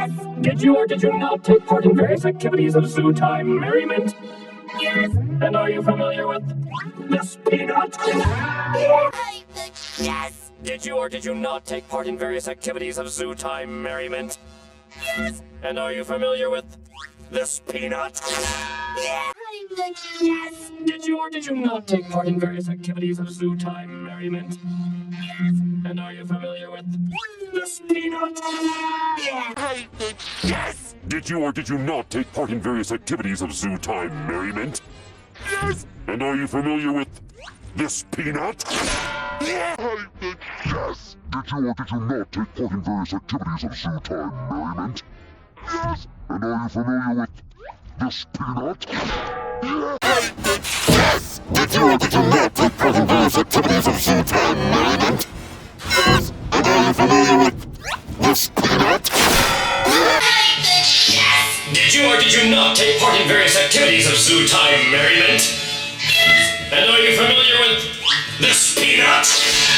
Yes. Did you or did you not take part in various activities of zoo time merriment? Yes. And are you familiar with this peanut? Yes. Did you or did you not take part in various activities of zoo time merriment? Yes. And are you familiar with this peanut? Yes. Did you or did you not take part in various activities of zoo time merriment? Yes. And are you familiar with this peanut? Yes. Did you or did you not take part in various activities of zoo time merriment? Yes. And are you familiar with this peanut? Yes. Did you or did you not take part in various activities of zoo time merriment? Yes. And are you familiar with this peanut? Yes. Did you or did you not take part in various activities of zoo time merriment? Yes. And are you familiar with this peanut? Yes. Did you or did you not take part in various activities of zoo time merriment? Yes. And are you familiar with this peanut?